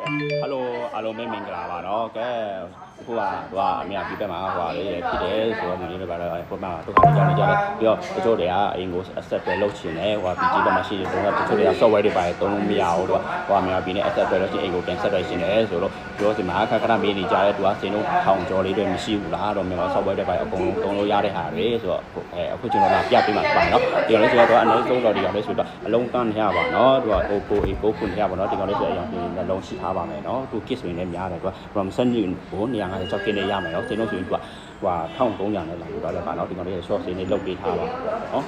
Hello အားလုံးပဲမင်္ဂလာပါเนาะကဲအခုကအမေပြပြမှာဟိုလေးဖြစ်တယ်ဆိုတော့ဒီနေ့ပါတော့ပုံမှန်ဒုက္ခကြောင်းနေကြတယ်ပြီးတော့တချို့တွေကအင်ကို accept ပဲလုပ်ချင်တယ်ဟို PG ဘက်မှာရှိတယ်ဆိုတော့တချို့တွေက software တွေပါတယ်သုံးလို့မရဘူးတော့ဟိုအမေပြနေ accept ပဲလုပ်ချင်အင်ကိုပြန် set ရရှင်တယ်ဆိုတော့ပြောစီမှာခက်ခဏမေးနေကြတယ်သူကစင်တို့ထောင်ကျော်လေးတွေမရှိဘူးလားတော့မြန်မာ software တွေပါတယ်အကုန်လုံးသုံးလို့ရတဲ့ဟာတွေဆိုတော့အခုကျွန်တော်ကပြပေးမှာပါเนาะဒီကောင်လေးဆိုတော့အနည်းဆုံးတော့ဒီကောင်လေးဆိုတော့အလုံးတန်းရပါเนาะသူက Oppo A9 ခုရပါเนาะဒီကောင်လေးဆိုအရင်နှလုံးရှိထားပါမယ်เนาะသူ kit ဆိုရင်လည်းများတယ်သူက Samsung ကို256 kit နဲ့ရမယ်เนาะစင်တို့ဆိုရင်သူက1300နဲ့လာလို့တော့လည်းပါเนาะဒီကောင်လေး short စင်လေးလုတ်ပေးထားပါเนาะ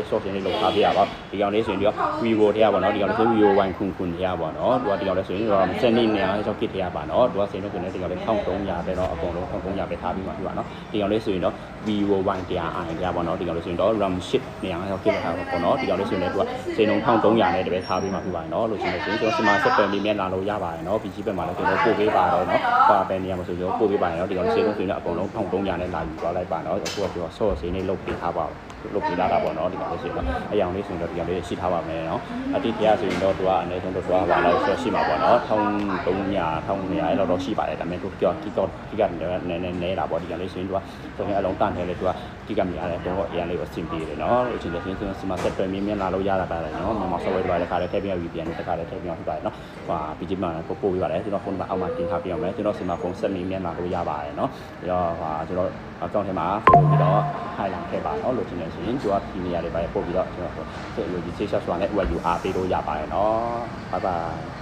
short စင်လေးလုတ်ထားပေးရပါဒီကောင်လေးဆိုရင်ဒီက Vivo ထဲရပါเนาะဒီကောင်လေးဆို Vivo Y ခုရပါเนาะသူကဒီကောင်လေးဆိုရင်Samsung 256 kit ထဲရပါเนาะသူကစင်တို့ဆိုရင်ဒီကောင်လေး1300ပဲเนาะအကုန်လုံး1300ပဲထားပြီးမှပြပါเนาะဒီကောင်လေးဆိုရင်တော့ Vivo Y 100i ရပါเนาะဒီကောင်လေးဆိုရင်တော့ RAM 8 256 kit ထားပါပေါ့เนาะဒီကောင်လေးဆိုရင်လည်းသူကစင်လုံး1300နဲ့တပဲထားပြီးမှပြပါเนาะလို့ရှိနေဆိုရင်ကျွန်တော်စမဆက်ပယ်လေးမြတ်လာလို့ရပါတယ်เนาะ PG ဘက်မှာလည်းကျွန်တော်ပို့ပေးပါတော့เนาะပါပဲနေရာမှာဆိုကျွန်တော်ပို့ပေးပါเนาะဒီကောင်စင်လုံးဆိုရင်အကုန်လုံး1300နဲ့လာယူသွားလိုက်ပါเนาะအခုကကျွန်တော် source စင်လေးလုတ်ပေးထားပါလုတ်ပေးလာတာပေါ့เนาะဒီကောင်လေးဆိုရင်တော့အယောင်လေးဆိုရင်တော့ဒီကောင်လေးရှိထားပါမယ်เนาะအတိတ်တရားဆိုရင်တော့သူကအနည်းဆုံးတော့သူကပါလောက်ဆိုရှိမှာပေါ့เนาะ1300 1200အဲ့လောက်တော့ရှိပါတယ်ဒါပေမဲ့သူကြောက်ကီကနည်းလာပေါ့ဒီကောင်လေးဆိုရင်သူကဆိုရင်အလုံးတန့်ထဲလေသူကကီကများတယ်တော့အရင်လေးကိုအဆင်ပြေတယ်เนาะအချိန်တစ်ချိန်ဆိုစမဆက်တွဲမြင်းလာလို့ရတာပါတယ်เนาะမြန်မာ software တွေလည်းခါလေးထည့်ပြပြီးပြန်တခါလေးထည့်ပြဖြစ်ပါတယ်เนาะဟို PG မှာပို့ပေးပါတယ်ကျွန်တော်ဖုန်းမှာအောက်မှာတင်ထားပြအောင်မယ်ကျွန်တော်စမဖုန်းဆက်မြင်းလာလို့ရပါတယ်เนาะပြီးတော့ကျွန်တော်အကောင့်ထဲမှာပို့ပြီးတော့ highlight ထည့်ပါเนาะလို့ချင်တယ်ဆိုရင်ကျွန်တော်ဒီနေရာတွေပဲပို့ပြီးတော့ကျွန်တော်ဆက်လို့ဒီ share ဆိုတာနဲ့ UR ပေးလို့ရပါတယ်เนาะ bye bye